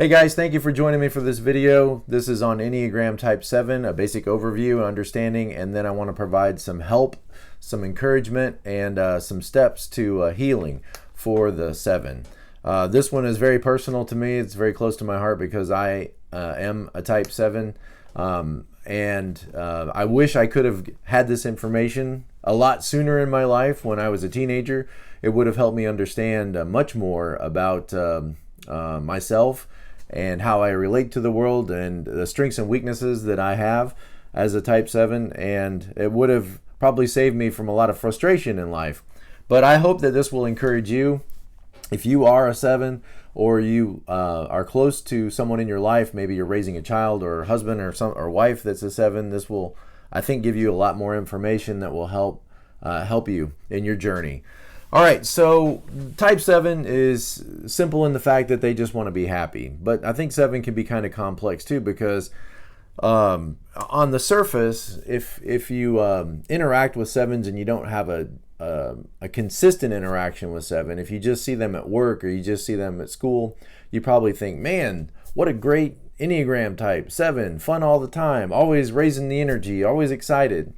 Hey guys, thank you for joining me for this video. This is on Enneagram Type 7, a basic overview and understanding, and then I want to provide some help, some encouragement, and some steps to healing for the 7. This one is very personal to me. It's very close to my heart because I am a Type 7, and I wish I could have had this information a lot sooner in my life when I was a teenager. It would have helped me understand much more about myself and how I relate to the world and the strengths and weaknesses that I have as a Type 7, and it would have probably saved me from a lot of frustration in life. But I hope that this will encourage you. If you are a 7 or you are close to someone in your life, maybe you're raising a child or a husband or wife that's a 7, this will, I think, give you a lot more information that will help you in your journey. All right, so Type 7 is simple in the fact that they just want to be happy. But I think 7 can be kind of complex too, because on the surface, if you interact with 7s and you don't have a consistent interaction with 7, if you just see them at work or you just see them at school, you probably think, man, what a great Enneagram type, 7, fun all the time, always raising the energy, always excited.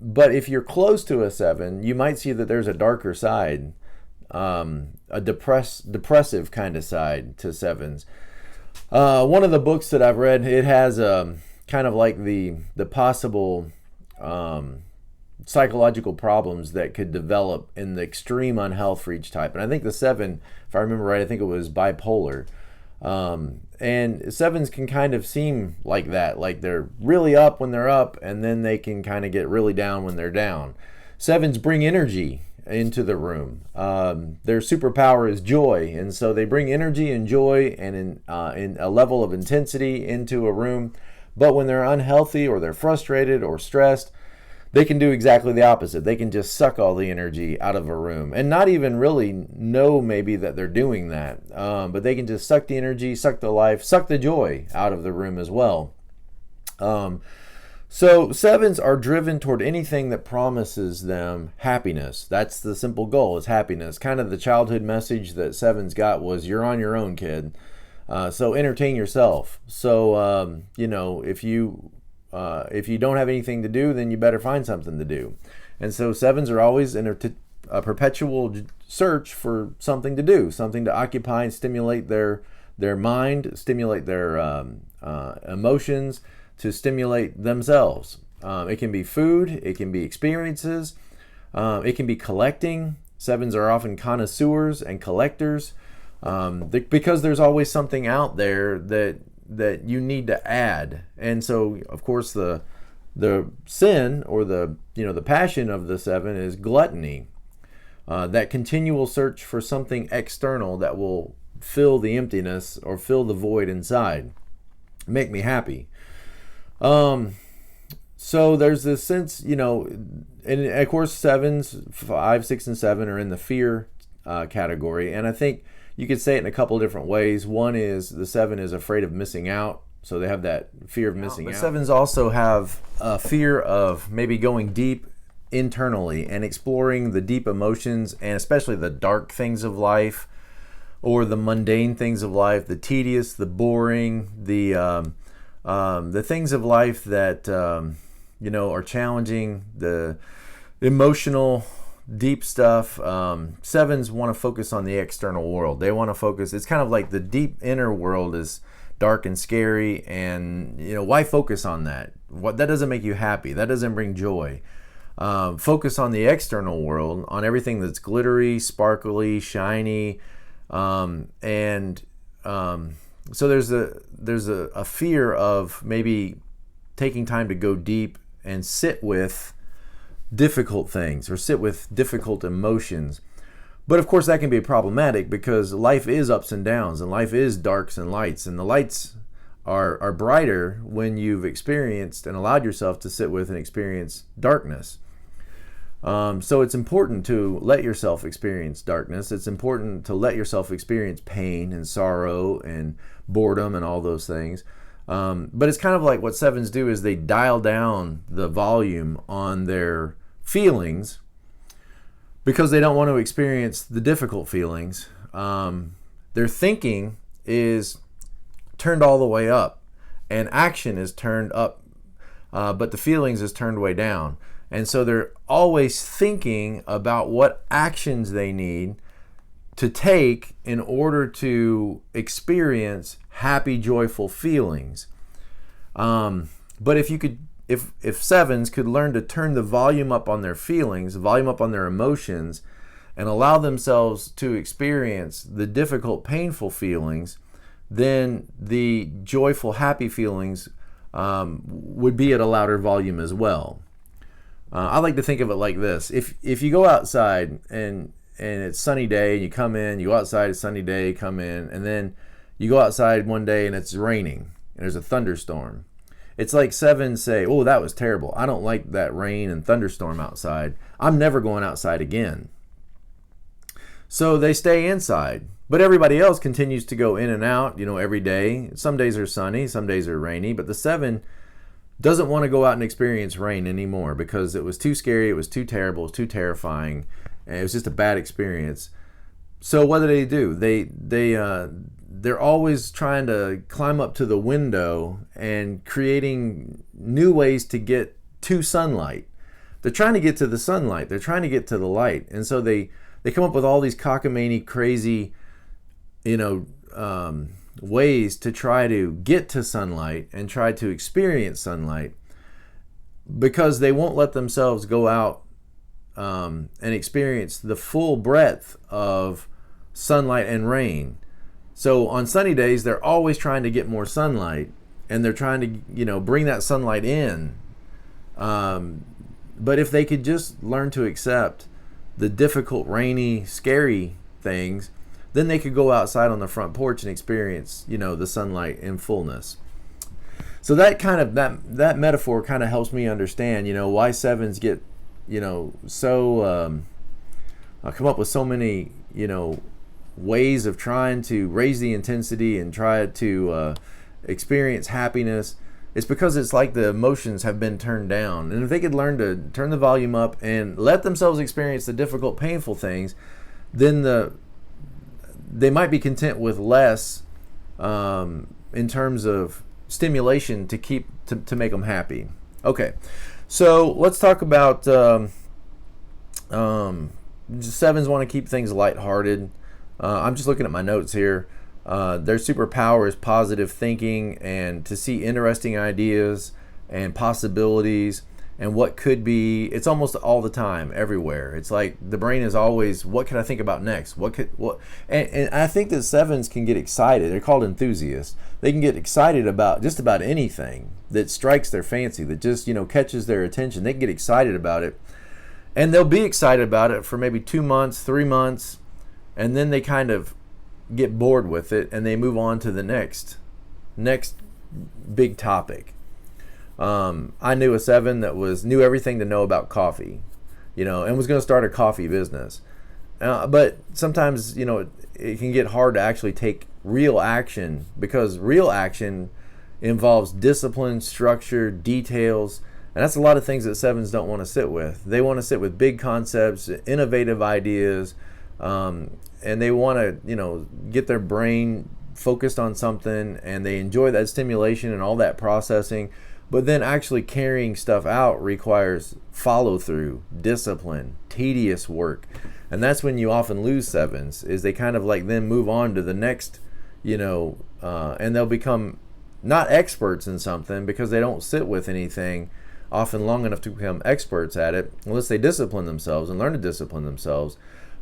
But if you're close to a 7, you might see that there's a darker side, a depressive kind of side to 7s. One of the books that I've read, it has kind of like the possible psychological problems that could develop in the extreme unhealth for each type. And I think the 7, if I remember right, I think it was bipolar. And 7s can kind of seem like that, like they're really up when they're up, and then they can kind of get really down when they're down. 7s bring energy into the room. Their superpower is joy, and so they bring energy and joy and in a level of intensity into a room. But when they're unhealthy or they're frustrated or stressed, they can do exactly the opposite. They can just suck all the energy out of a room and not even really know maybe that they're doing that. But they can just suck the energy, suck the life, suck the joy out of the room as well. So 7s are driven toward anything that promises them happiness. That's the simple goal, is happiness. Kind of the childhood message that 7s got was, you're on your own, kid. So entertain yourself. So, if you don't have anything to do, then you better find something to do. And so 7s are always in a perpetual search for something to do, something to occupy and stimulate their mind, stimulate their emotions, to stimulate themselves. It can be food, it can be experiences, it can be collecting. 7s are often connoisseurs and collectors, because there's always something out there that you need to add. And so of course the sin or the passion of the 7 is gluttony, that continual search for something external that will fill the emptiness or fill the void inside, make me happy. So there's this sense, and of course 7s, 5, 6, and 7 are in the fear category, and I think you could say it in a couple of different ways. One is the 7 is afraid of missing out, so they have that fear of missing out. 7s also have a fear of maybe going deep internally and exploring the deep emotions, and especially the dark things of life or the mundane things of life, the tedious, the boring, the things of life that are challenging, the emotional, deep stuff. 7s want to focus on the external world. They want to focus, it's kind of like the deep inner world is dark and scary, and why focus on that? That doesn't make you happy. That doesn't bring joy. Focus on the external world, on everything that's glittery, sparkly, shiny, so there's a fear of maybe taking time to go deep and sit with difficult things or sit with difficult emotions. But of course that can be problematic, because life is ups and downs, and life is darks and lights, and the lights are brighter when you've experienced and allowed yourself to sit with and experience darkness. So it's important to let yourself experience darkness. It's important to let yourself experience pain and sorrow and boredom and all those things. But it's kind of like what 7s do is they dial down the volume on their feelings because they don't want to experience the difficult feelings. Their thinking is turned all the way up, and action is turned up, but the feelings is turned way down. And so they're always thinking about what actions they need to take in order to experience happy, joyful feelings. But if sevens could learn to turn the volume up on their feelings, volume up on their emotions, and allow themselves to experience the difficult, painful feelings, then the joyful, happy feelings would be at a louder volume as well. I like to think of it like this. If you go outside and it's sunny day, and you come in, you go outside, it's sunny day, come in, and then you go outside one day and it's raining, and there's a thunderstorm. It's like sevens say, oh, that was terrible. I don't like that rain and thunderstorm outside. I'm never going outside again. So they stay inside. But everybody else continues to go in and out, every day. Some days are sunny, some days are rainy, but the seven doesn't want to go out and experience rain anymore because it was too scary, it was too terrible, it was too terrifying, and it was just a bad experience. So what do? They're always trying to climb up to the window and creating new ways to get to sunlight. They're trying to get to the sunlight. They're trying to get to the light. And so they come up with all these cockamamie, crazy, ways to try to get to sunlight and try to experience sunlight, because they won't let themselves go out and experience the full breadth of sunlight and rain. So on sunny days, they're always trying to get more sunlight, and they're trying to, bring that sunlight in. But if they could just learn to accept the difficult, rainy, scary things, then they could go outside on the front porch and experience, the sunlight in fullness. So that metaphor kind of helps me understand, why sevens get, so come up with so many, ways of trying to raise the intensity and try to experience happiness. It's because it's like the emotions have been turned down. And if they could learn to turn the volume up and let themselves experience the difficult, painful things, then they might be content with less in terms of stimulation to make them happy. Okay, so let's talk about sevens want to keep things lighthearted. I'm just looking at my notes here. Their superpower is positive thinking and to see interesting ideas and possibilities and what could be. It's almost all the time, everywhere. It's like the brain is always, what can I think about next? And I think that sevens can get excited. They're called enthusiasts. They can get excited about just about anything that strikes their fancy, that just, catches their attention. They can get excited about it. And they'll be excited about it for maybe 2 months, 3 months, and then they kind of get bored with it and they move on to the next big topic. I knew a seven that knew everything to know about coffee, and was going to start a coffee business. But sometimes, it can get hard to actually take real action, because real action involves discipline, structure, details, and that's a lot of things that sevens don't want to sit with. They want to sit with big concepts, innovative ideas, and they want to, get their brain focused on something, and they enjoy that stimulation and all that processing. But then actually carrying stuff out requires follow through, discipline, tedious work. And that's when you often lose sevens, is they kind of then move on to the next, and they'll become not experts in something because they don't sit with anything often long enough to become experts at it, unless they discipline themselves and learn to discipline themselves.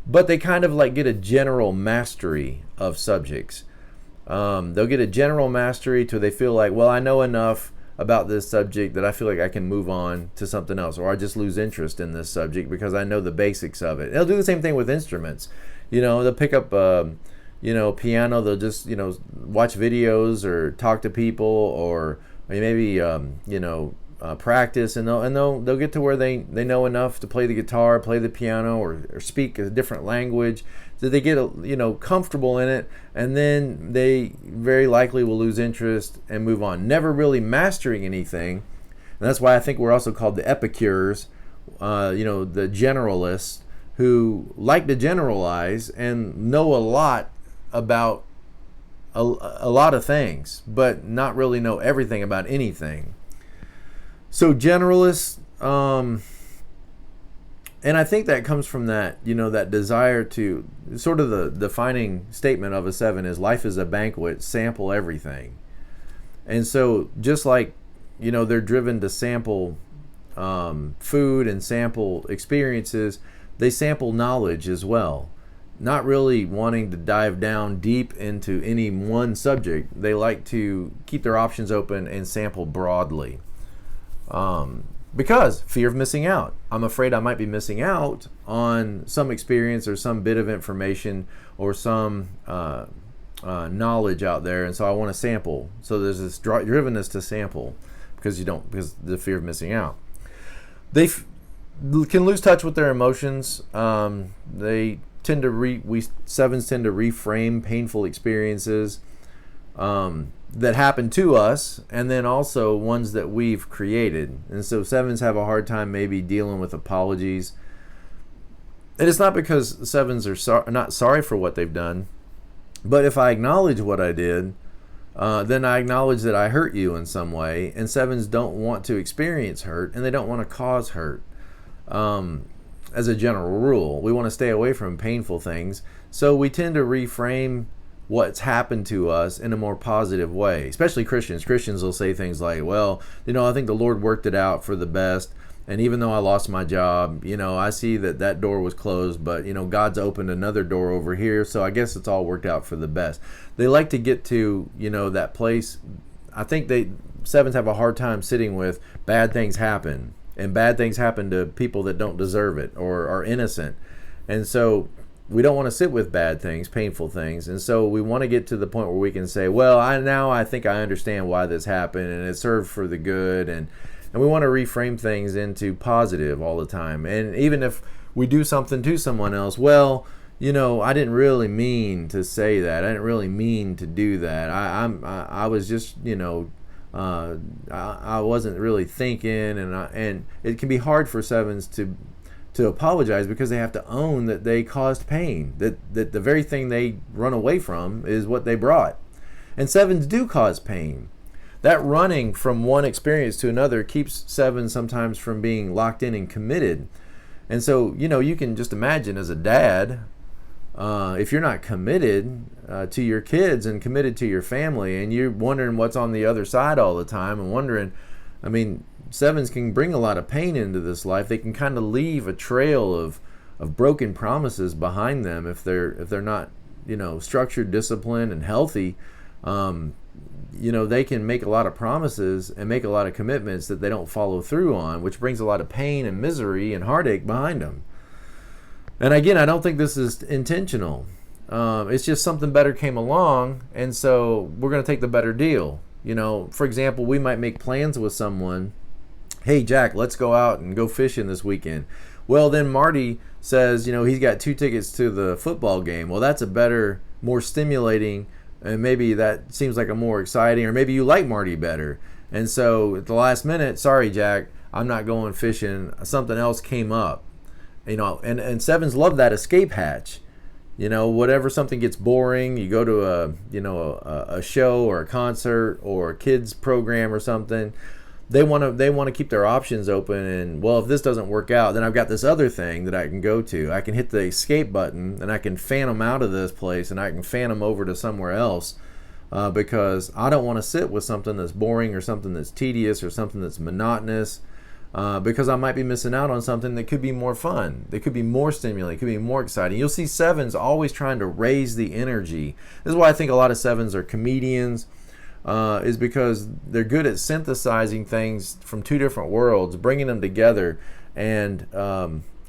But they kind of get a general mastery of subjects. They'll get a general mastery till they feel like, well, I know enough about this subject that I feel like I can move on to something else, or I just lose interest in this subject because I know the basics of it. They'll do the same thing with instruments. They'll pick up, piano. They'll just, watch videos or talk to people, or maybe, practice, and they'll get to where they know enough to play the guitar, play the piano, or speak a different language, so they get comfortable in it, and then they very likely will lose interest and move on, never really mastering anything. And that's why I think we're also called the epicures, the generalists, who like to generalize and know a lot about a lot of things, but not really know everything about anything. So generalists, and I think that comes from that, that desire to, sort of the defining statement of a 7 is life is a banquet, sample everything. And so just like, they're driven to sample food and sample experiences, they sample knowledge as well. Not really wanting to dive down deep into any one subject. They like to keep their options open and sample broadly. Because fear of missing out. I'm afraid I might be missing out on some experience or some bit of information or some knowledge out there, and so I want to sample. So there's this drivenness to sample because the fear of missing out. They can lose touch with their emotions. They tend to we 7s tend to reframe painful experiences that happen to us, and then also ones that we've created. And so 7s have a hard time maybe dealing with apologies. And it's not because 7s are not sorry for what they've done, but if I acknowledge what I did, then I acknowledge that I hurt you in some way. And 7s don't want to experience hurt, and they don't want to cause hurt. As a general rule, we want to stay away from painful things. So we tend to reframe what's happened to us in a more positive way, especially Christians. Christians will say things like, well, I think the Lord worked it out for the best. And even though I lost my job, I see that door was closed, but, God's opened another door over here. So I guess it's all worked out for the best. They like to get to, that place. I think 7s have a hard time sitting with bad things happen, and bad things happen to people that don't deserve it or are innocent. And so we don't want to sit with bad things, painful things. And so we want to get to the point where we can say, well, I think I understand why this happened, and it served for the good. And we want to reframe things into positive all the time. And even if we do something to someone else, well, I didn't really mean to say that. I didn't really mean to do that. I was just, I wasn't really thinking. And it can be hard for 7s to apologize because they have to own that they caused pain, that the very thing they run away from is what they brought. And 7s do cause pain. That running from one experience to another keeps 7s sometimes from being locked in and committed. And so, you can just imagine as a dad, if you're not committed to your kids and committed to your family, and you're wondering what's on the other side all the time and wondering, 7s can bring a lot of pain into this life. They can kind of leave a trail of broken promises behind them if they're not, structured, disciplined, and healthy. They can make a lot of promises and make a lot of commitments that they don't follow through on, which brings a lot of pain and misery and heartache behind them. And again, I don't think this is intentional. It's just something better came along, and so we're going to take the better deal. For example, we might make plans with someone. Hey, Jack, let's go out and go fishing this weekend. Well, then Marty says, he's got 2 tickets to the football game. Well, that's a better, more stimulating, and maybe that seems like a more exciting, or maybe you like Marty better. And so at the last minute, sorry, Jack, I'm not going fishing. Something else came up. And 7s love that escape hatch. Whatever something gets boring, you go to a show or a concert or a kids program or something. They want to keep their options open, and well, if this doesn't work out, then I've got this other thing that I can go to. I can hit the escape button, and I can fan them out of this place, and I can fan them over to somewhere else, because I don't want to sit with something that's boring or something that's tedious or something that's monotonous, because I might be missing out on something that could be more fun, that could be more stimulating, could be more exciting. You'll see 7s always trying to raise the energy. This is why I think a lot of 7s are comedians. Is because they're good at synthesizing things from 2 different worlds, bringing them together, and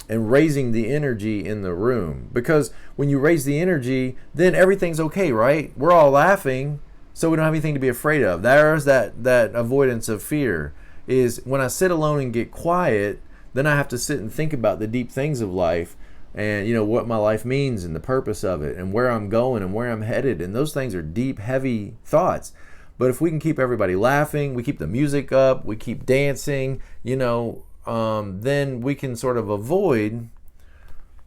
raising the energy in the room. Because when you raise the energy, then everything's okay, right? We're all laughing, so we don't have anything to be afraid of. There's that avoidance of fear. Is when I sit alone and get quiet, then I have to sit and think about the deep things of life, and what my life means and the purpose of it, and where I'm going and where I'm headed. And those things are deep, heavy thoughts. But if we can keep everybody laughing, we keep the music up, we keep dancing, then we can sort of avoid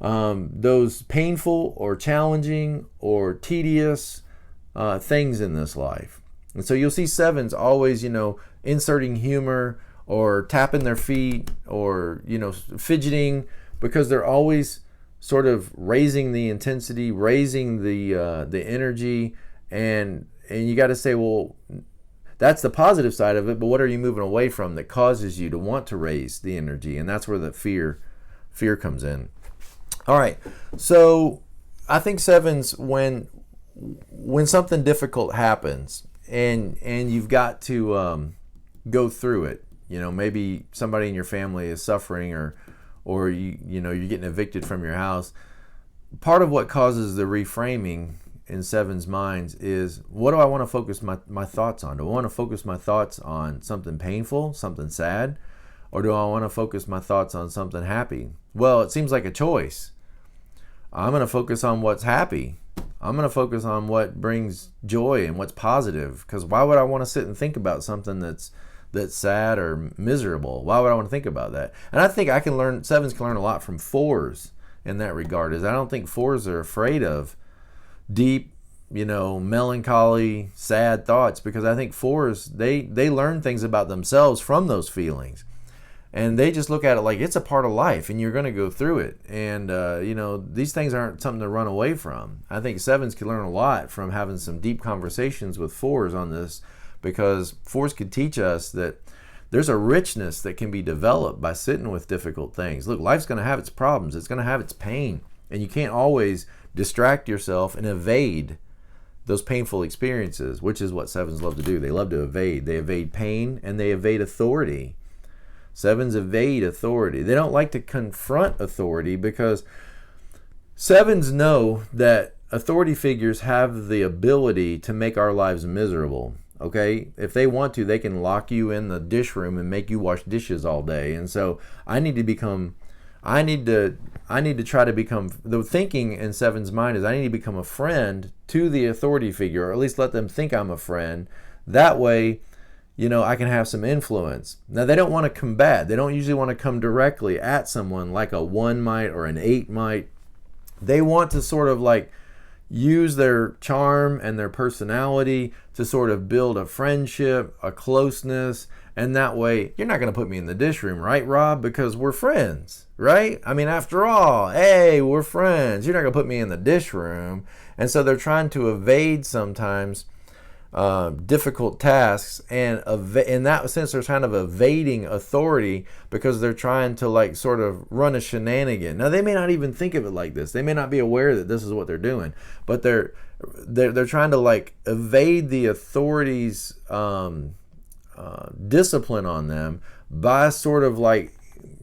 those painful or challenging or tedious things in this life. And so you'll see sevens always, inserting humor or tapping their feet or, fidgeting, because they're always sort of raising the intensity, raising the energy, and you got to say, well, that's the positive side of it, but what are you moving away from that causes you to want to raise the energy? And that's where the fear comes in. All right, so I think sevens, when something difficult happens and you've got to go through it, maybe somebody in your family is suffering, or you're getting evicted from your house. Part of what causes the reframing in sevens' minds is, what do I want to focus my thoughts on? Do I want to focus my thoughts on something painful, something sad, or do I want to focus my thoughts on something happy? Well, it seems like a choice. I'm going to focus on what's happy. I'm going to focus on what brings joy and what's positive, because why would I want to sit and think about something that's sad or miserable? Why would I want to think about that? And I think sevens can learn a lot from fours in that regard. Is I don't think fours are afraid of deep, melancholy, sad thoughts, because I think fours, they learn things about themselves from those feelings. And they just look at it like it's a part of life and you're going to go through it. And, these things aren't something to run away from. I think sevens can learn a lot from having some deep conversations with fours on this, because fours could teach us that there's a richness that can be developed by sitting with difficult things. Look, life's going to have its problems. It's going to have its pain. And you can't always distract yourself and evade those painful experiences, which is what sevens love to do. They love to evade. They evade pain and they evade authority. Sevens evade authority. They don't like to confront authority, because sevens know that authority figures have the ability to make our lives miserable. Okay, if they want to, they can lock you in the dish room and make you wash dishes all day. And so I need to try to become, the thinking in sevens' mind is, I need to become a friend to the authority figure, or at least let them think I'm a friend. That way, I can have some influence. Now, they don't want to combat. They don't usually want to come directly at someone like a 1 might or an 8 might. They want to sort of like use their charm and their personality to sort of build a friendship, a closeness, and that way, you're not going to put me in the dish room, right, Rob? Because we're friends, right? I mean, after all, hey, we're friends. You're not going to put me in the dish room. And so they're trying to evade sometimes difficult tasks, and in that sense they're kind of evading authority, because they're trying to like sort of run a shenanigan. Now, they may not even think of it like this. They may not be aware that this is what they're doing, but they're trying to like evade the authorities' discipline on them by sort of like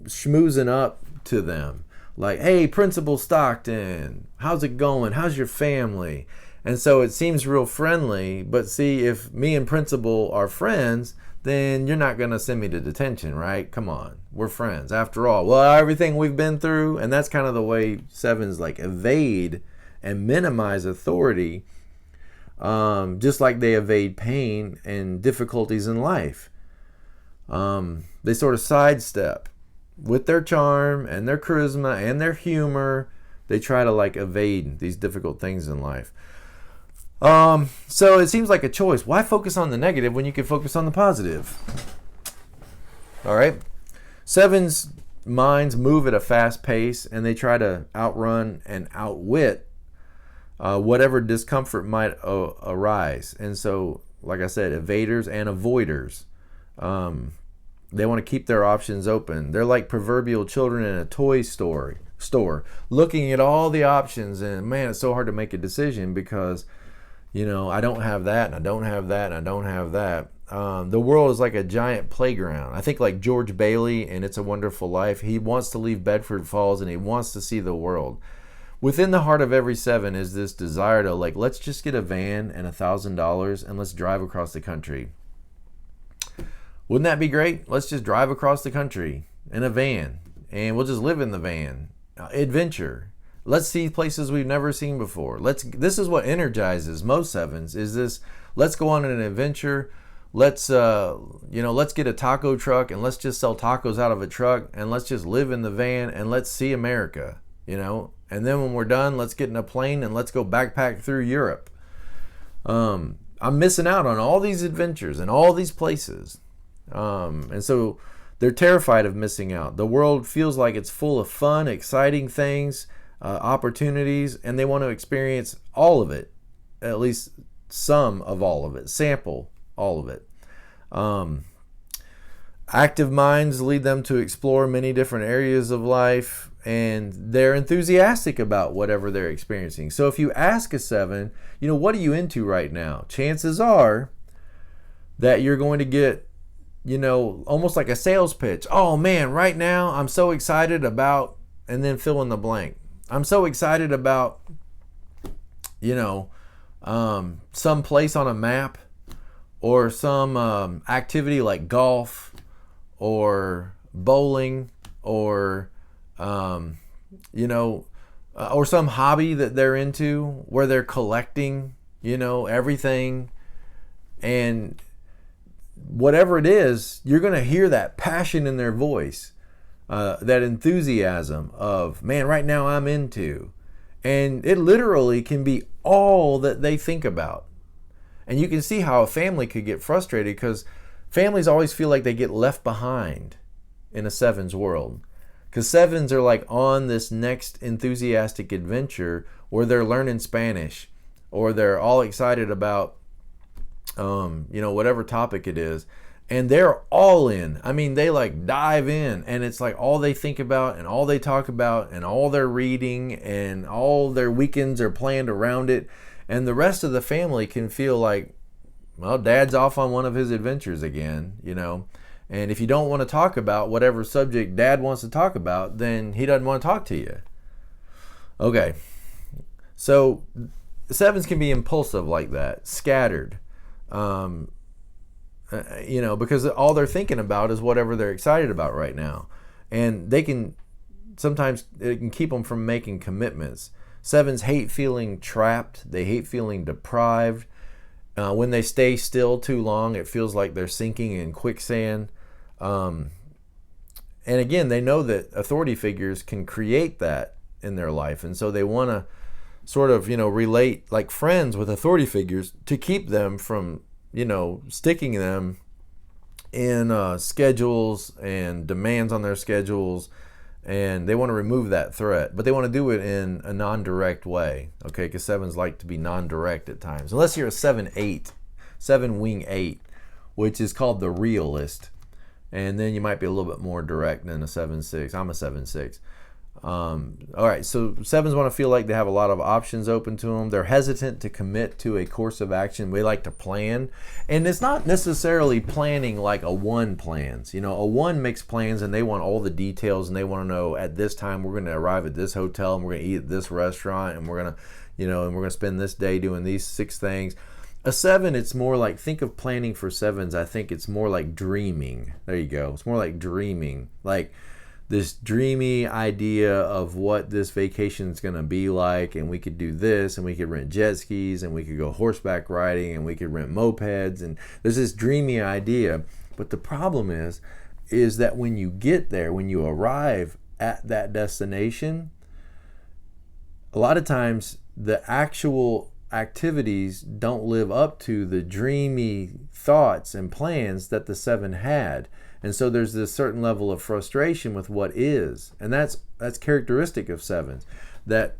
schmoozing up to them, like, hey, Principal Stockton, how's it going? How's your family? And so it seems real friendly, but see, if me and Principal are friends, then you're not going to send me to detention, right? Come on, we're friends after all. Well, everything we've been through, and that's kind of the way sevens like evade and minimize authority, just like they evade pain and difficulties in life. They sort of sidestep with their charm and their charisma and their humor. They try to like evade these difficult things in life. So it seems like a choice. Why focus on the negative when you can focus on the positive? All right. Sevens' minds move at a fast pace, and they try to outrun and outwit whatever discomfort might arise. And so, like I said, evaders and avoiders, they want to keep their options open. They're like proverbial children in a toy store, looking at all the options, and man, it's so hard to make a decision because I don't have that, and I don't have that, and I don't have that. The world is like a giant playground. I think like George Bailey in It's a Wonderful Life, he wants to leave Bedford Falls and he wants to see the world. Within the heart of every seven is this desire to like, let's just get a van and $1,000 and let's drive across the country. Wouldn't that be great? Let's just drive across the country in a van and we'll just live in the van. Adventure. Let's see places we've never seen before. This is what energizes most sevens, is this, let's go on an adventure. Let's get a taco truck and let's just sell tacos out of a truck, and let's just live in the van and let's see America, and then when we're done, let's get in a plane and let's go backpack through Europe. I'm missing out on all these adventures and all these places. And so they're terrified of missing out. The world feels like it's full of fun, exciting things, opportunities, and they want to experience all of it, at least some of all of it, sample all of it. Active minds lead them to explore many different areas of life, and they're enthusiastic about whatever they're experiencing. So if you ask a 7, what are you into right now? Chances are that you're going to get, almost like a sales pitch. Oh man, right now I'm so excited about, and then fill in the blank. I'm so excited about, some place on a map, or some activity like golf or bowling, or or some hobby that they're into where they're collecting everything. And whatever it is, you're going to hear that passion in their voice, that enthusiasm of, man, right now I'm into. And it literally can be all that they think about. And you can see how a family could get frustrated, because families always feel like they get left behind in a 7's world. Because 7s are like on this next enthusiastic adventure where they're learning Spanish, or they're all excited about, whatever topic it is. And they're all in. I mean, they like dive in, and it's like all they think about and all they talk about and all they're reading, and all their weekends are planned around it. And the rest of the family can feel like, well, Dad's off on one of his adventures again, And if you don't want to talk about whatever subject Dad wants to talk about, then he doesn't want to talk to you. Okay. So 7s can be impulsive like that, scattered. Because all they're thinking about is whatever they're excited about right now. And sometimes it can keep them from making commitments. 7s hate feeling trapped. They hate feeling deprived. When they stay still too long, it feels like they're sinking in quicksand. And again, they know that authority figures can create that in their life. And so they want to sort of, relate like friends with authority figures to keep them from, sticking them in schedules and demands on their schedules. And they want to remove that threat, but they want to do it in a non-direct way, okay? Because 7s like to be non-direct at times. Unless you're a 7-8, 7-wing 8, which is called the realist. And then you might be a little bit more direct than a 7-6. I'm a 7-6. All right, so 7s want to feel like they have a lot of options open to them. They're hesitant to commit to a course of action. We like to plan, and it's not necessarily planning like a 1 plans. A 1 makes plans, and they want all the details, and they want to know at this time we're going to arrive at this hotel, and we're going to eat at this restaurant, and we're going to, and we're going to spend this day doing these 6 things. A 7, it's more like, think of planning for 7s. I think it's more like dreaming. There you go. It's more like dreaming, like this dreamy idea of what this vacation is going to be like, and we could do this, and we could rent jet skis, and we could go horseback riding, and we could rent mopeds, and there's this dreamy idea. But the problem is that when you get there, when you arrive at that destination, a lot of times the actual activities don't live up to the dreamy thoughts and plans that the 7 had. And so there's this certain level of frustration with what is, and that's characteristic of 7s, that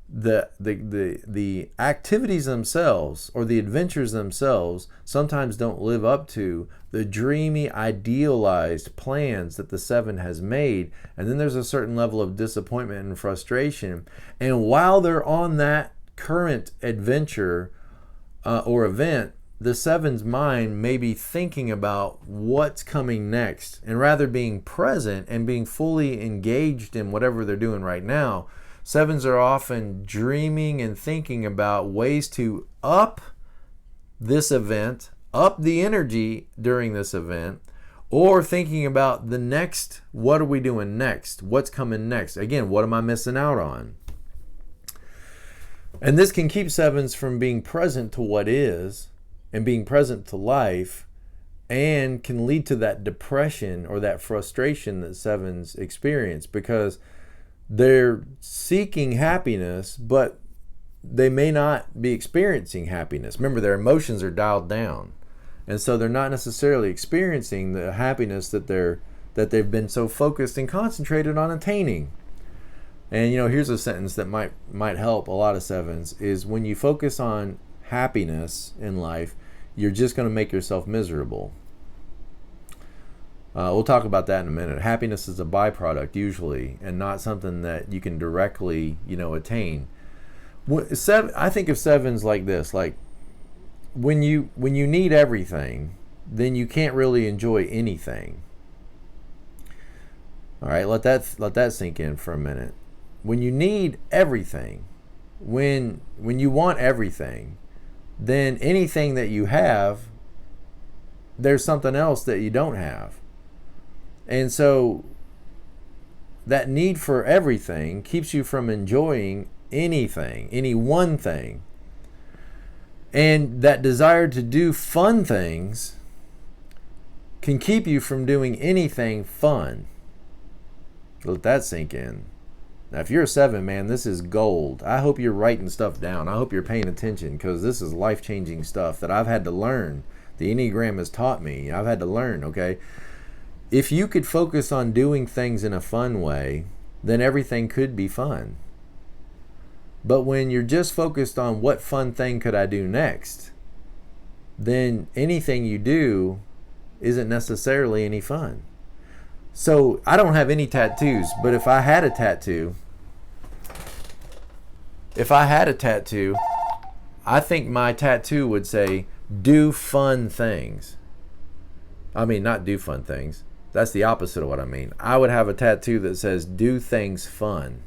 the activities themselves or the adventures themselves sometimes don't live up to the dreamy, idealized plans that the 7 has made, and then there's a certain level of disappointment and frustration. And while they're on that current adventure or event, the 7's mind may be thinking about what's coming next, and rather being present and being fully engaged in whatever they're doing right now, 7s are often dreaming and thinking about ways to up this event, up the energy during this event, or thinking about the next, what are we doing next? What's coming next? Again, what am I missing out on? And this can keep 7s from being present to what is and being present to life, and can lead to that depression or that frustration that 7s experience, because they're seeking happiness, but they may not be experiencing happiness. Remember, their emotions are dialed down. And so they're not necessarily experiencing the happiness that they've been so focused and concentrated on attaining. And here's a sentence that might help a lot of sevens is when you focus on happiness in life, you're just going to make yourself miserable. We'll talk about that in a minute. Happiness is a byproduct usually, and not something that you can directly, attain. I think of sevens like this: like when you need everything, then you can't really enjoy anything. All right, let that sink in for a minute. When you need everything, when you want everything, then anything that you have, there's something else that you don't have. And so that need for everything keeps you from enjoying anything, any one thing. And that desire to do fun things can keep you from doing anything fun. Let that sink in. Now, if you're a 7, man, this is gold. I hope you're writing stuff down. I hope you're paying attention, because this is life-changing stuff that I've had to learn. The Enneagram has taught me. I've had to learn, okay? If you could focus on doing things in a fun way, then everything could be fun. But when you're just focused on what fun thing could I do next, then anything you do isn't necessarily any fun. So I don't have any tattoos, but if I had a tattoo, I think my tattoo would say, do fun things. I mean, not do fun things. That's the opposite of what I mean. I would have a tattoo that says, do things fun.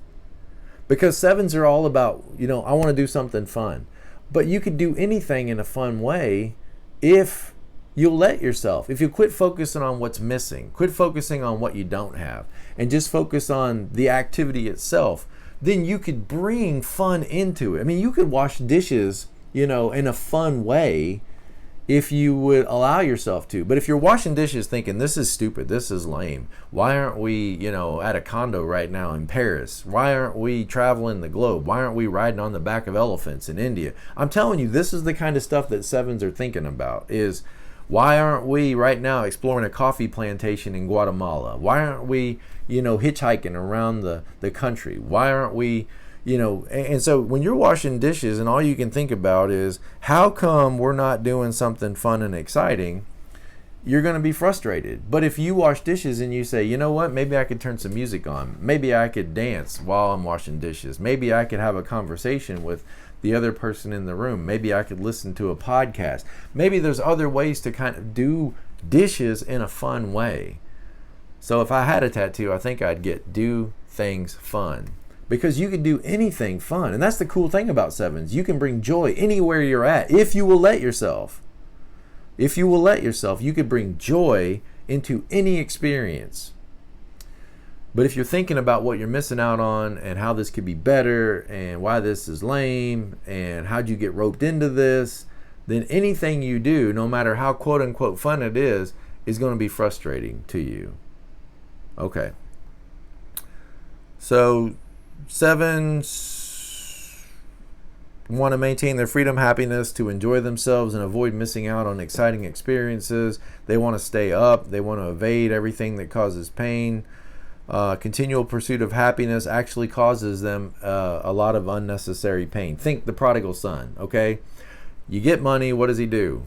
Because 7s are all about, I want to do something fun. But you could do anything in a fun way if you'll let yourself. If you quit focusing on what's missing, quit focusing on what you don't have, and just focus on the activity itself, then you could bring fun into it. I mean, you could wash dishes, in a fun way if you would allow yourself to. But if you're washing dishes thinking, this is stupid, this is lame, why aren't we, at a condo right now in Paris? Why aren't we traveling the globe? Why aren't we riding on the back of elephants in India? I'm telling you, this is the kind of stuff that 7s are thinking about, is why aren't we right now exploring a coffee plantation in Guatemala? Why aren't we, hitchhiking around the country? Why aren't we, and so when you're washing dishes and all you can think about is, how come we're not doing something fun and exciting? You're going to be frustrated. But if you wash dishes and you say, you know what, maybe I could turn some music on. Maybe I could dance while I'm washing dishes. Maybe I could have a conversation with the other person in the room. Maybe I could listen to a podcast. Maybe there's other ways to kind of do dishes in a fun way. So if I had a tattoo, I think I'd get do things fun. Because you can do anything fun. And that's the cool thing about 7s. You can bring joy anywhere you're at if you will let yourself. If you will let yourself, you could bring joy into any experience. But if you're thinking about what you're missing out on and how this could be better and why this is lame and how'd you get roped into this, then anything you do, no matter how quote unquote fun it is going to be frustrating to you. Okay. So 7s want to maintain their freedom, happiness, to enjoy themselves and avoid missing out on exciting experiences. They want to stay up. They want to evade everything that causes pain. Continual pursuit of happiness actually causes them a lot of unnecessary pain. Think the prodigal son, okay? You get money, what does he do?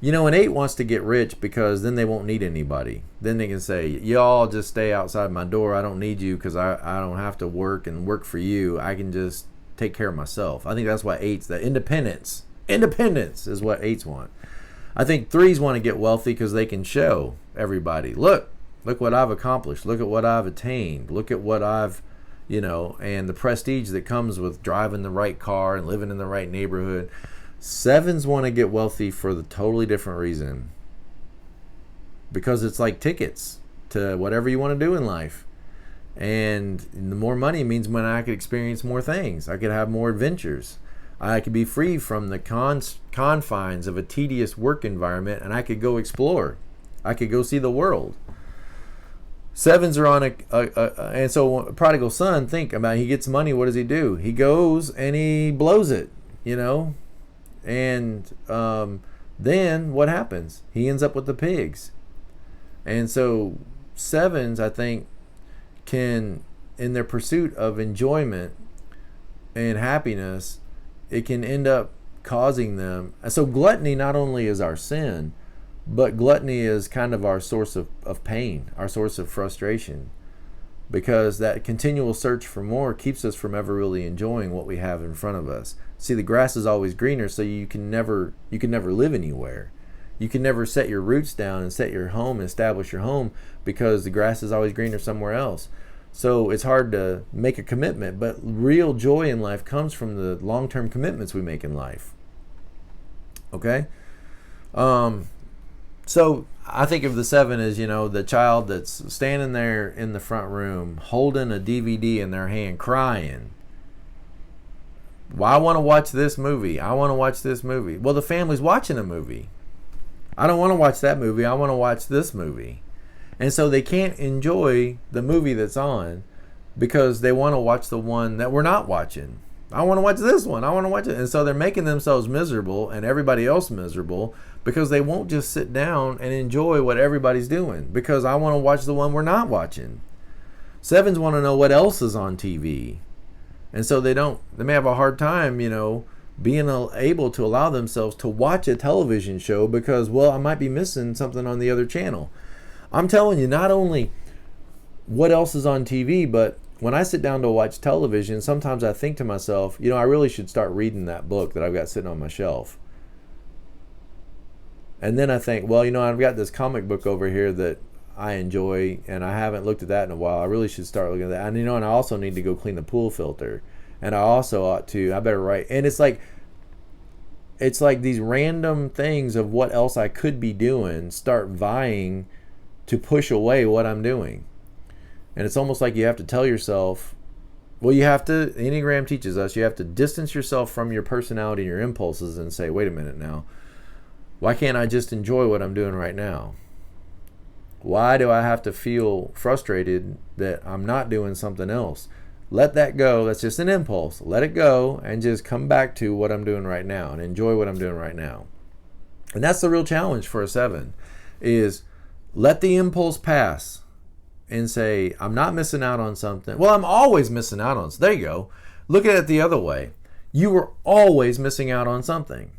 An 8 wants to get rich because then they won't need anybody. Then they can say, y'all just stay outside my door. I don't need you because I don't have to work for you. I can just take care of myself. I think that's why 8s, that independence is what 8s want. I think 3s want to get wealthy because they can show everybody, look what I've accomplished. Look at what I've attained. Look at what I've, and the prestige that comes with driving the right car and living in the right neighborhood. 7s want to get wealthy for the totally different reason. Because it's like tickets to whatever you want to do in life. And the more money means when I could experience more things. I could have more adventures. I could be free from the confines of a tedious work environment, and I could go explore. I could go see the world. Sevens are on and so prodigal son, think about it, he gets money, what does he do? He goes and he blows it, and then what happens? He ends up with the pigs. And so sevens, I think, can, in their pursuit of enjoyment and happiness, it can end up causing them. So gluttony not only is our sin, but gluttony is kind of our source of pain, our source of frustration, because that continual search for more keeps us from ever really enjoying what we have in front of us. See, the grass is always greener, so you can never live anywhere. You can never set your roots down and set your home and establish your home, because the grass is always greener somewhere else. So it's hard to make a commitment, but real joy in life comes from the long-term commitments we make in life. Okay? So I think of the seven as, the child that's standing there in the front room holding a DVD in their hand crying. Well, I want to watch this movie. I want to watch this movie. Well, the family's watching a movie. I don't want to watch that movie. I want to watch this movie. And so they can't enjoy the movie that's on because they want to watch the one that we're not watching. I want to watch this one. I want to watch it. And so they're making themselves miserable and everybody else miserable because they won't just sit down and enjoy what everybody's doing, because I want to watch the one we're not watching. Sevens want to know what else is on TV. And so they may have a hard time, being able to allow themselves to watch a television show because, I might be missing something on the other channel. I'm telling you, not only what else is on TV, but when I sit down to watch television, sometimes I think to myself, I really should start reading that book that I've got sitting on my shelf. And then I think, I've got this comic book over here that I enjoy, and I haven't looked at that in a while. I really should start looking at that. And, and I also need to go clean the pool filter. And I also I better write. And it's like these random things of what else I could be doing start vying to push away what I'm doing. And it's almost like you have to tell yourself, Enneagram teaches us, you have to distance yourself from your personality and your impulses and say, wait a minute now, why can't I just enjoy what I'm doing right now? Why do I have to feel frustrated that I'm not doing something else? Let that go. That's just an impulse. Let it go and just come back to what I'm doing right now and enjoy what I'm doing right now. And that's the real challenge for a seven, is let the impulse pass and say, I'm not missing out on something. Well, I'm always missing out on something. There you go. Look at it the other way. You were always missing out on something.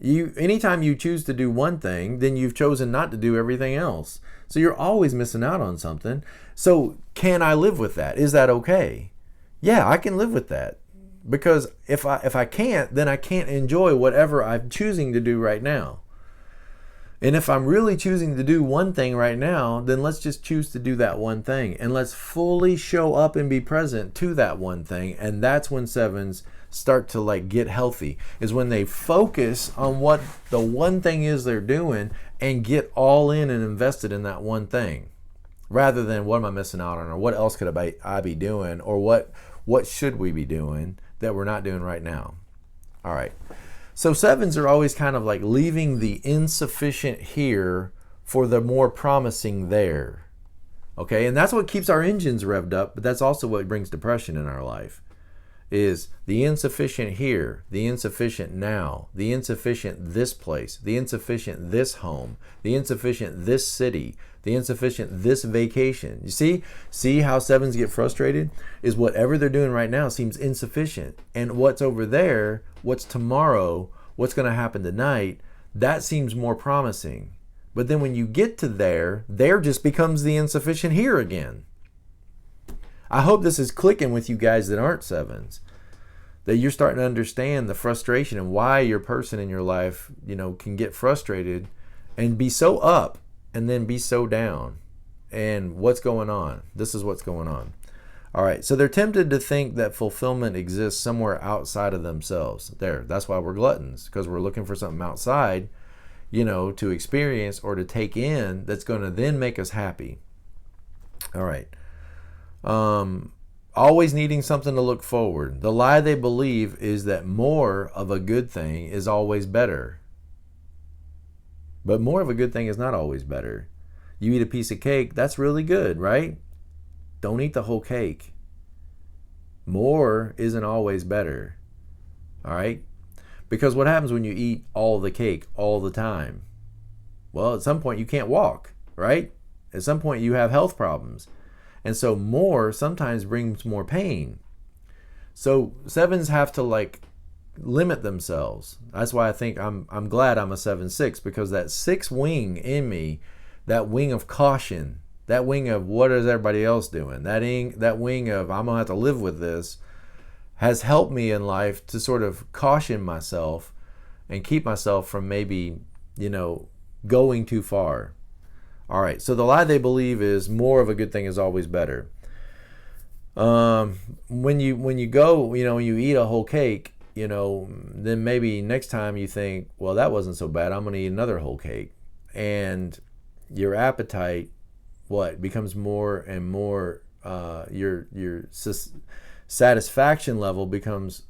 Anytime you choose to do one thing, then you've chosen not to do everything else. So you're always missing out on something. So can I live with that? Is that okay? Yeah, I can live with that. Because if I can't, then I can't enjoy whatever I'm choosing to do right now. And if I'm really choosing to do one thing right now, then let's just choose to do that one thing. And let's fully show up and be present to that one thing. And that's when sevens start to get healthy, is when they focus on what the one thing is they're doing and get all in and invested in that one thing, rather than what am I missing out on, or what else could I be doing, or what should we be doing that we're not doing right now. All right. So sevens are always kind of like leaving the insufficient here for the more promising there. Okay, and that's what keeps our engines revved up, but that's also what brings depression in our life, is the insufficient here, the insufficient now, the insufficient this place, the insufficient this home, the insufficient this city, the insufficient this vacation. You see how sevens get frustrated? Is whatever they're doing right now seems insufficient. And what's over there, what's tomorrow, what's going to happen tonight, that seems more promising. But then when you get to there just becomes the insufficient here again. I hope this is clicking with you guys that aren't sevens, that you're starting to understand the frustration and why your person in your life, can get frustrated and be so up and then be so down. And what's going on? This is what's going on. All right, so they're tempted to think that fulfillment exists somewhere outside of themselves. That's why we're gluttons, because we're looking for something outside, to experience or to take in that's going to then make us happy. All right. Always needing something to look forward. The lie they believe is that more of a good thing is always better. But more of a good thing is not always better. You eat a piece of cake, that's really good, right? Don't eat the whole cake. More isn't always better. All right? Because what happens when you eat all the cake all the time? Well, at some point you can't walk, right? At some point you have health problems. And so more sometimes brings more pain. So 7s have to like limit themselves. That's why I think I'm glad I'm a 7-6, because that 6 wing in me, that wing of caution, that wing of what is everybody else doing, that wing of I'm gonna have to live with this, has helped me in life to sort of caution myself and keep myself from maybe, going too far. All right, so the lie they believe is more of a good thing is always better. When you go, when you eat a whole cake, then maybe next time you think, well, that wasn't so bad, I'm going to eat another whole cake. And your appetite, becomes more and more, your satisfaction level becomes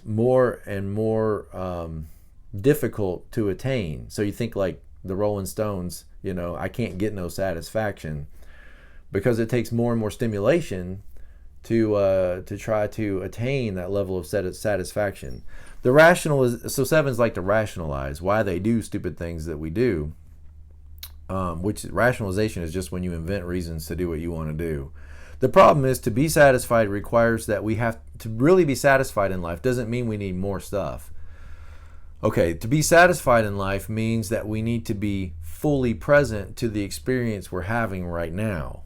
more and more difficult to attain. So you think like the Rolling Stones, I can't get no satisfaction, because it takes more and more stimulation to try to attain that level of satisfaction. So 7s like to rationalize why they do stupid things that we do, which rationalization is just when you invent reasons to do what you want to do. The problem is, to be satisfied requires that we have to really be satisfied in life. Doesn't mean we need more stuff. Okay, to be satisfied in life means that we need to be fully present to the experience we're having right now.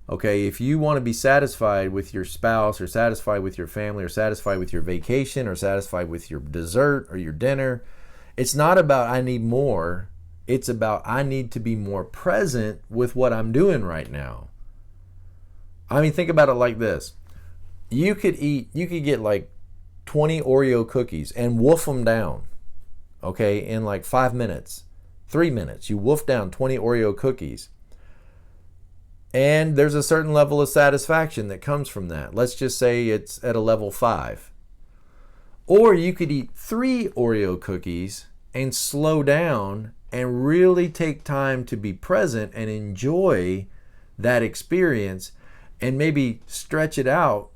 Okay, if you want to be satisfied with your spouse, or satisfied with your family, or satisfied with your vacation, or satisfied with your dessert or your dinner, it's not about I need more. It's about I need to be more present with what I'm doing right now. I mean, think about it like this. You could get like 20 Oreo cookies and wolf them down, okay, in like 5 minutes, 3 minutes. You wolf down 20 Oreo cookies. And there's a certain level of satisfaction that comes from that. Let's just say it's at a level 5. Or you could eat 3 Oreo cookies and slow down and really take time to be present and enjoy that experience, and maybe stretch it out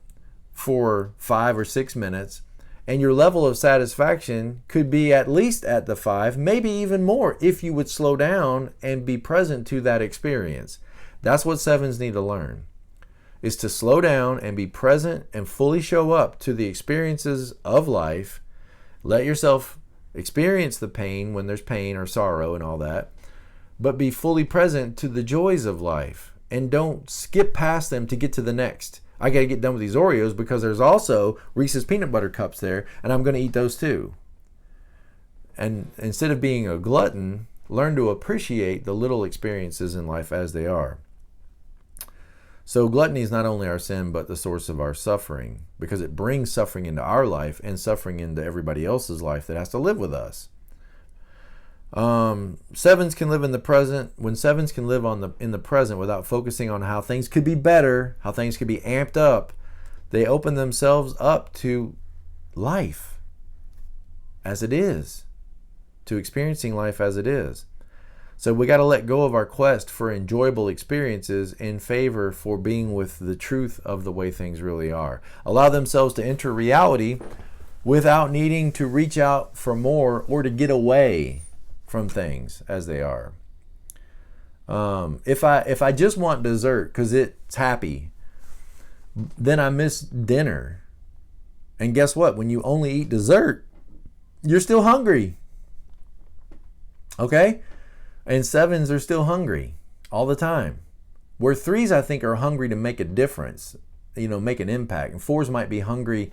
for 5 or 6 minutes. And your level of satisfaction could be at least at the 5, maybe even more, if you would slow down and be present to that experience. That's what 7s need to learn, is to slow down and be present and fully show up to the experiences of life. Let yourself experience the pain when there's pain or sorrow and all that, but be fully present to the joys of life, and don't skip past them to get to the next. I got to get done with these Oreos because there's also Reese's peanut butter cups there, and I'm going to eat those too. And instead of being a glutton, learn to appreciate the little experiences in life as they are. So gluttony is not only our sin, but the source of our suffering, because it brings suffering into our life and suffering into everybody else's life that has to live with us. 7s can live in the present. When 7s can live in the present without focusing on how things could be better, how things could be amped up, they open themselves up to life as it is, to experiencing life as it is. So we got to let go of our quest for enjoyable experiences in favor for being with the truth of the way things really are. Allow themselves to enter reality without needing to reach out for more or to get away from things as they are. If I just want dessert because it's happy, then I miss dinner. And guess what? When you only eat dessert, you're still hungry. Okay? And 7s are still hungry all the time. Where 3s, I think, are hungry to make a difference, make an impact. And 4s might be hungry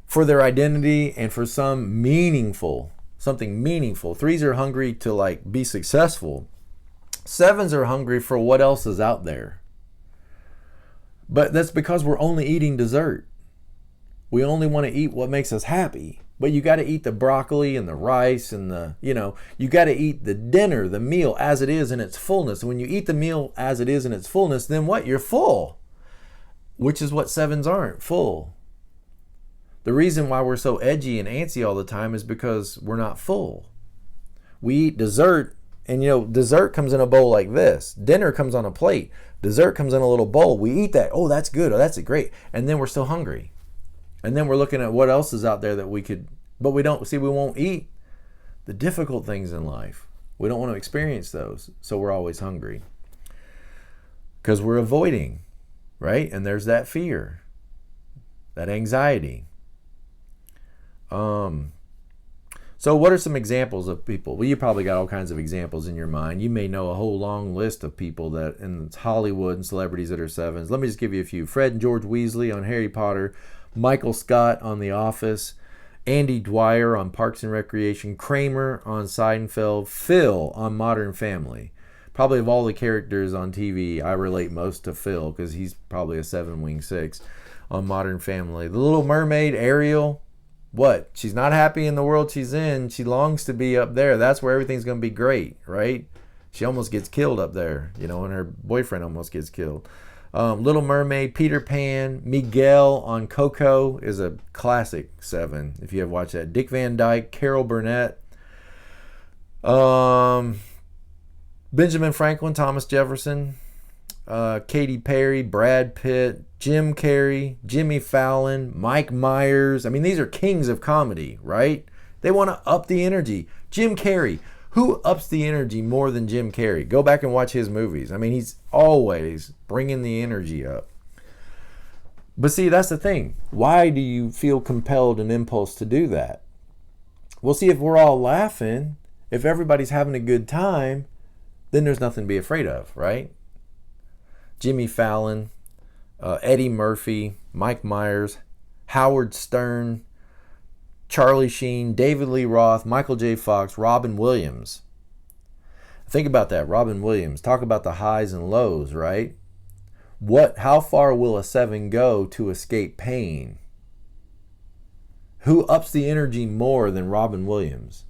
for their identity and for something meaningful. 3s are hungry to be successful. 7s are hungry for what else is out there. But that's because we're only eating dessert. We only want to eat what makes us happy. But you got to eat the broccoli and the rice and you got to eat the dinner, the meal as it is in its fullness. And when you eat the meal as it is in its fullness, then what? You're full, which is what 7s aren't, full. The reason why we're so edgy and antsy all the time is because we're not full. We eat dessert, and dessert comes in a bowl like this. Dinner comes on a plate. Dessert comes in a little bowl. We eat that. Oh, that's good. Oh, that's great. And then we're still hungry. And then we're looking at what else is out there that we could, but we won't eat the difficult things in life. We don't want to experience those. So we're always hungry because we're avoiding, right? And there's that fear, that anxiety. So what are some examples of people? Well, you probably got all kinds of examples in your mind. You may know a whole long list of people that in Hollywood and celebrities that are sevens. Let me just give you a few. Fred and George Weasley on Harry Potter, Michael Scott on The Office, Andy Dwyer on Parks and Recreation, Kramer on Seinfeld, Phil on Modern Family. Probably of all the characters on TV, I relate most to Phil because he's probably a 7-wing 6 on Modern Family. The Little Mermaid, Ariel. What? She's not happy in the world she's in. She longs to be up there. That's where everything's going to be great, right? She almost gets killed up there, and her boyfriend almost gets killed. Little Mermaid, Peter Pan, Miguel on Coco is a classic 7, if you have watched that. Dick Van Dyke, Carol Burnett, Benjamin Franklin, Thomas Jefferson, Katy Perry, Brad Pitt, Jim Carrey, Jimmy Fallon, Mike Myers. I mean, these are kings of comedy, right? They want to up the energy. Jim Carrey. Who ups the energy more than Jim Carrey? Go back and watch his movies. I mean, he's always bringing the energy up. But see, that's the thing. Why do you feel compelled and impulse to do that? Well, see, if we're all laughing, if everybody's having a good time, then there's nothing to be afraid of, right? Jimmy Fallon, Eddie Murphy, Mike Myers, Howard Stern, Charlie Sheen, David Lee Roth, Michael J. Fox, Robin Williams. Think about that, Robin Williams. Talk about the highs and lows, right? How far will a 7 go to escape pain? Who ups the energy more than Robin Williams?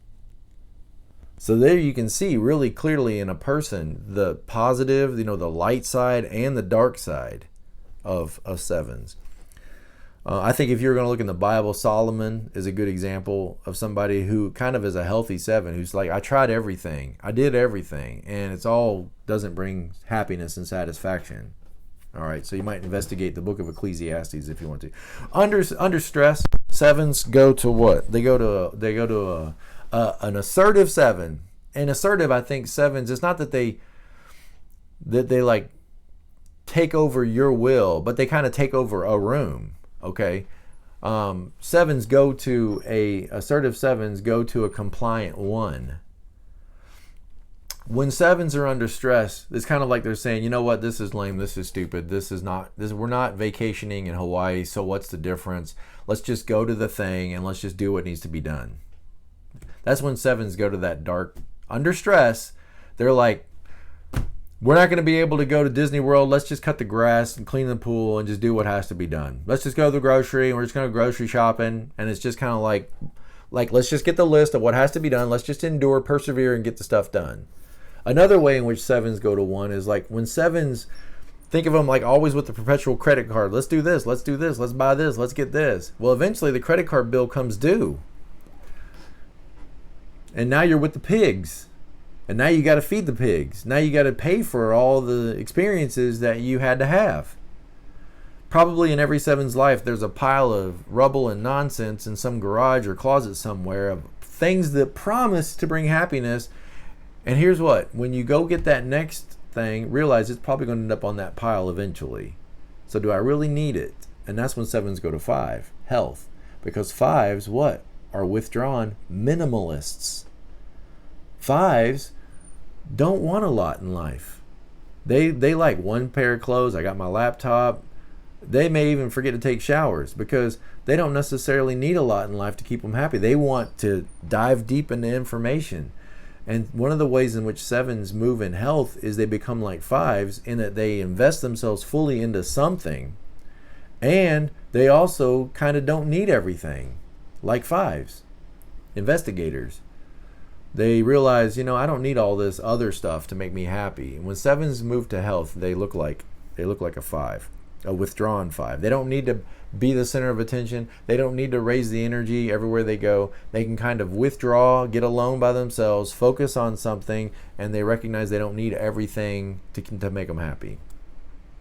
So there you can see really clearly in a person the positive, the light side and the dark side of 7s. I think if you're going to look in the Bible, Solomon is a good example of somebody who kind of is a healthy 7, who's like, I tried everything, I did everything, and it's all doesn't bring happiness and satisfaction. All right, so you might investigate the book of Ecclesiastes if you want to. Under stress, 7s go to what? They go to an assertive 7. And assertive, I think 7s, it's not that they like take over your will, but they kind of take over a room. Okay, assertive 7s go to a compliant 1. When 7s are under stress, it's kind of like they're saying, you know what, this is lame, this is stupid, we're not vacationing in Hawaii, so what's the difference? Let's just go to the thing and let's just do what needs to be done. That's when 7s go to that dark, under stress. They're like, we're not going to be able to go to Disney World. Let's just cut the grass and clean the pool and just do what has to be done. Let's just go to the grocery and we're just going to go grocery shopping. And it's just kind of like let's just get the list of what has to be done. Let's just endure, persevere, and get the stuff done. Another way in which 7s go to 1 is like when 7s, think of them like always with the perpetual credit card. Let's do this, let's buy this, let's get this. Well, eventually the credit card bill comes due. And now you're with the pigs. And now you got to feed the pigs. Now you got to pay for all the experiences that you had to have. Probably in every 7's life, there's a pile of rubble and nonsense in some garage or closet somewhere of things that promise to bring happiness. And here's what, when you go get that next thing, realize it's probably going to end up on that pile eventually. So do I really need it? And that's when 7s go to 5, health. Because 5s, what? Are withdrawn minimalists. 5s don't want a lot in life. They like one pair of clothes. I got my laptop. They may even forget to take showers because they don't necessarily need a lot in life to keep them happy. They want to dive deep into information. And one of the ways in which 7s move in health is they become like 5s in that they invest themselves fully into something. And they also kind of don't need everything like 5s. Investigators. They realize, I don't need all this other stuff to make me happy. And when 7s move to health, they look like a 5. a withdrawn 5. They don't need to be the center of attention. They don't need to raise the energy everywhere they go. They can kind of withdraw, get alone by themselves, focus on something, and they recognize they don't need everything to make them happy.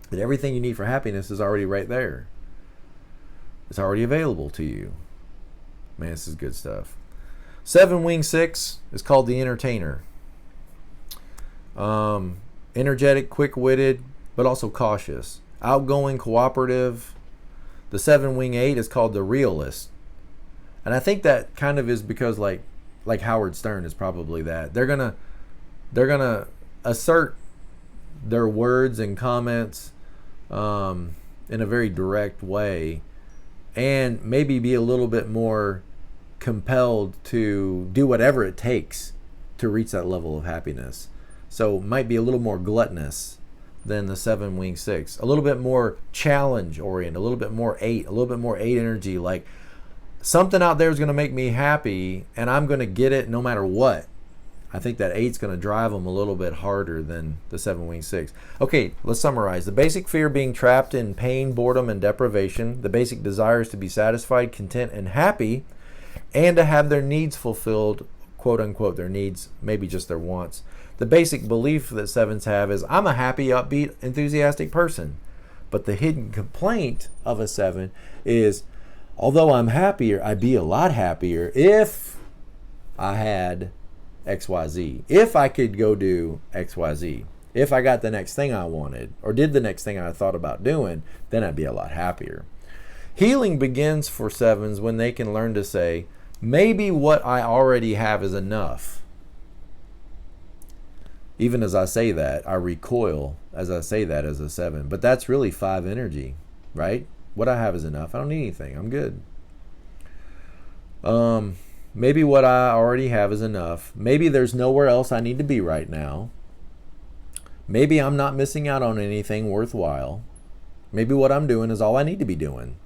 That everything you need for happiness is already right there. It's already available to you. Man, this is good stuff. 7 wing 6 is called the entertainer. Energetic, quick-witted, but also cautious. Outgoing, cooperative. The 7 wing 8 is called the realist. And I think that kind of is because like Howard Stern is probably that. They're gonna assert their words and comments in a very direct way, and maybe be a little bit more compelled to do whatever it takes to reach that level of happiness. So might be a little more gluttonous than the 7 wing 6. A little bit more challenge oriented, a little bit more 8, a little bit more 8 energy. Like something out there is going to make me happy and I'm going to get it no matter what. I think that 8's going to drive them a little bit harder than the 7 wing 6. Okay, let's summarize. The basic fear being trapped in pain, boredom, and deprivation. The basic desire is to be satisfied, content, and happy, and to have their needs fulfilled, quote unquote, their needs, maybe just their wants. The basic belief that 7s have is, I'm a happy, upbeat, enthusiastic person. But the hidden complaint of a 7 is, although I'm happier, I'd be a lot happier if I had XYZ. If I could go do XYZ. If I got the next thing I wanted, or did the next thing I thought about doing, then I'd be a lot happier. Healing begins for 7s when they can learn to say, maybe what I already have is enough. Even as I say that, I recoil as I say that as a 7. But that's really 5 energy, right? What I have is enough. I don't need anything. I'm good. Maybe what I already have is enough. Maybe there's nowhere else I need to be right now. Maybe I'm not missing out on anything worthwhile. Maybe what I'm doing is all I need to be doing.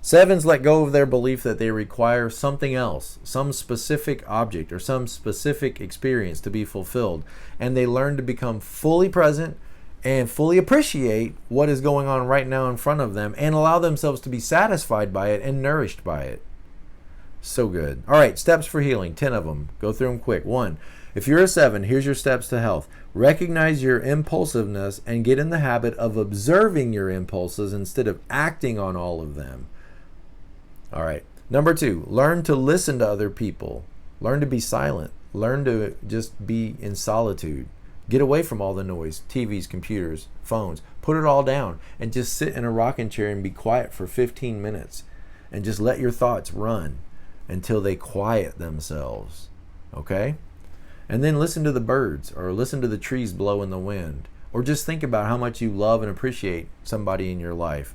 7s let go of their belief that they require something else, some specific object or some specific experience to be fulfilled. And they learn to become fully present and fully appreciate what is going on right now in front of them and allow themselves to be satisfied by it and nourished by it. So good. All right, steps for healing, 10 of them. Go through them quick. 1, if you're a 7, here's your steps to health. Recognize your impulsiveness and get in the habit of observing your impulses instead of acting on all of them. All right. Number 2, learn to listen to other people. Learn to be silent. Learn to just be in solitude. Get away from all the noise, TVs, computers, phones. Put it all down and just sit in a rocking chair and be quiet for 15 minutes and just let your thoughts run until they quiet themselves. Okay? And then listen to the birds or listen to the trees blow in the wind, or just think about how much you love and appreciate somebody in your life.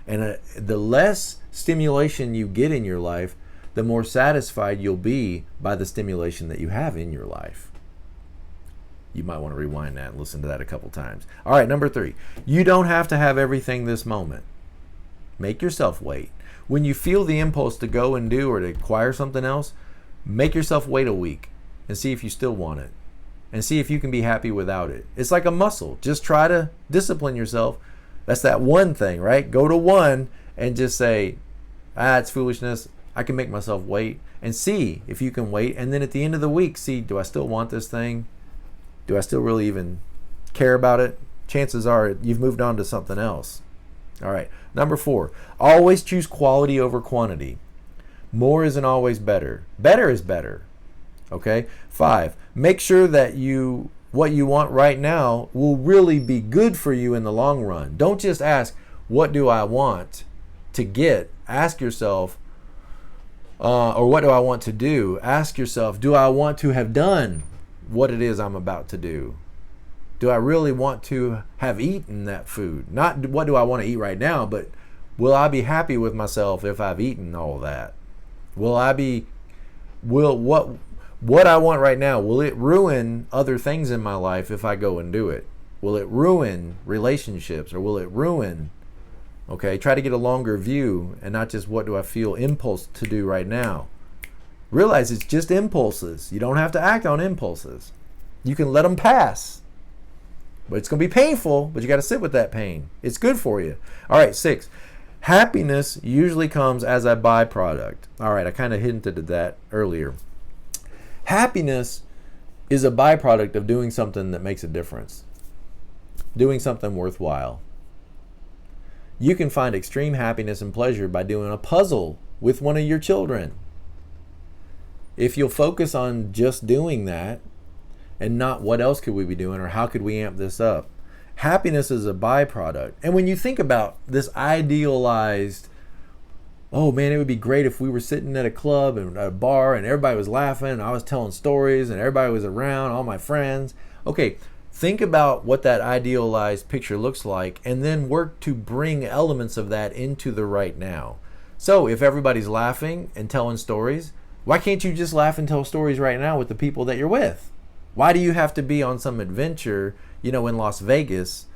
And the less stimulation you get in your life, the more satisfied you'll be by the stimulation that you have in your life. You might want to rewind that and listen to that a couple times. All right, number 3, you don't have to have everything this moment. Make yourself wait. When you feel the impulse to go and do or to acquire something else, make yourself wait a week and see if you still want it. And see if you can be happy without it. It's like a muscle. Just try to discipline yourself. That's that 1 thing, right? Go to 1 and just say, it's foolishness. I can make myself wait, and see if you can wait. And then at the end of the week, see, do I still want this thing? Do I still really even care about it? Chances are you've moved on to something else. All right. Number 4, always choose quality over quantity. More isn't always better. Better is better. Okay. 5, make sure that what you want right now will really be good for you in the long run. Don't just ask, what do I want to get? Ask yourself, or what do I want to do? Ask yourself, do I want to have done what it is I'm about to do? Do I really want to have eaten that food? Not what do I want to eat right now, but will I be happy with myself if I've eaten all that? What I want right now, will it ruin other things in my life if I go and do it? Will it ruin relationships, or will it ruin? Okay, try to get a longer view and not just what do I feel impulse to do right now. Realize it's just impulses. You don't have to act on impulses. You can let them pass. But it's going to be painful, but you got to sit with that pain. It's good for you. All right, 6. Happiness usually comes as a byproduct. All right, I kind of hinted at that earlier. Happiness is a byproduct of doing something that makes a difference, doing something worthwhile. You can find extreme happiness and pleasure by doing a puzzle with one of your children. If you'll focus on just doing that and not what else could we be doing or how could we amp this up. Happiness is a byproduct. And when you think about this idealized, oh man, it would be great if we were sitting at a club and at a bar and everybody was laughing and I was telling stories and everybody was around, all my friends. Okay, think about what that idealized picture looks like and then work to bring elements of that into the right now. So if everybody's laughing and telling stories, why can't you just laugh and tell stories right now with the people that you're with? Why do you have to be on some adventure, in Las Vegas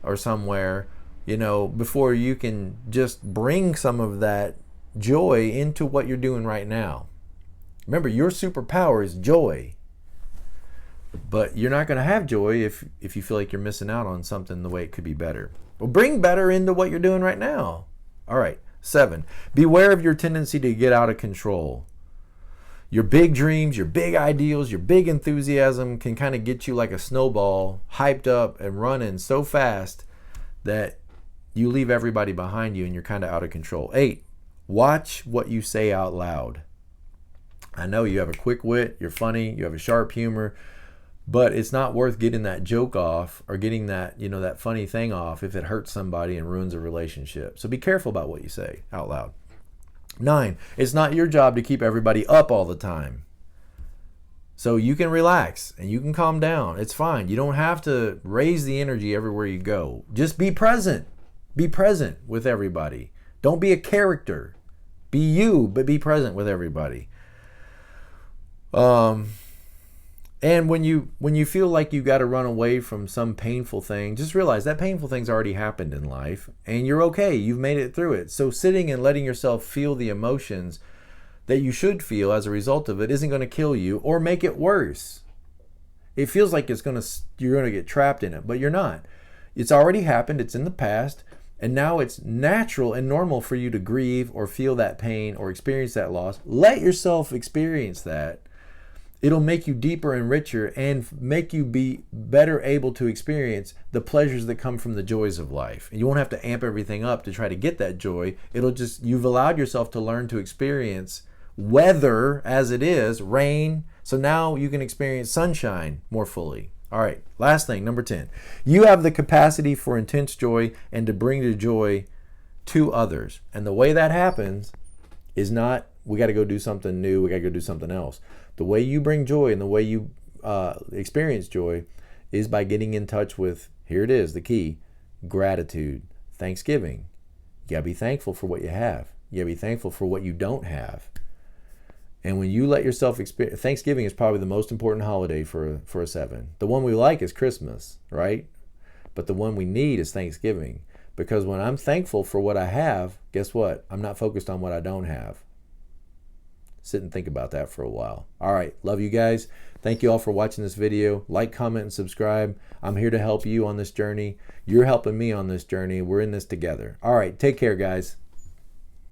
or somewhere, before you can just bring some of that joy into what you're doing right now? Remember, your superpower is joy. But you're not going to have joy if you feel like you're missing out on something the way it could be better. Well, bring better into what you're doing right now. All right, 7. Beware of your tendency to get out of control. Your big dreams, your big ideals, your big enthusiasm can kind of get you like a snowball, hyped up and running so fast that you leave everybody behind you and you're kind of out of control. 8. Watch what you say out loud. I know you have a quick wit, you're funny, you have a sharp humor, but it's not worth getting that joke off or getting that, that funny thing off if it hurts somebody and ruins a relationship. So be careful about what you say out loud. 9, it's not your job to keep everybody up all the time. So you can relax and you can calm down. It's fine. You don't have to raise the energy everywhere you go. Just be present. Be present with everybody. Don't be a character. Be you, but be present with everybody. And when you feel like you got to run away from some painful thing, just realize that painful thing's already happened in life and you're okay. You've made it through it. So sitting and letting yourself feel the emotions that you should feel as a result of it isn't going to kill you or make it worse. It feels like you're going to get trapped in it, but you're not. It's already happened. It's in the past. And now it's natural and normal for you to grieve or feel that pain or experience that loss. Let yourself experience that. It'll make you deeper and richer and make you be better able to experience the pleasures that come from the joys of life. And you won't have to amp everything up to try to get that joy. You've allowed yourself to learn to experience weather as it is, rain. So now you can experience sunshine more fully. All right, last thing, number 10. You have the capacity for intense joy and to bring the joy to others. And the way that happens is not, we got to go do something new, we got to go do something else. The way you bring joy and the way you experience joy is by getting in touch with, here it is, the key, gratitude, thanksgiving. You got to be thankful for what you have. You got to be thankful for what you don't have. And when you let yourself experience, Thanksgiving is probably the most important holiday for a 7. The one we like is Christmas, right? But the one we need is Thanksgiving. Because when I'm thankful for what I have, guess what? I'm not focused on what I don't have. Sit and think about that for a while. All right, love you guys. Thank you all for watching this video. Like, comment, and subscribe. I'm here to help you on this journey. You're helping me on this journey. We're in this together. All right, take care, guys.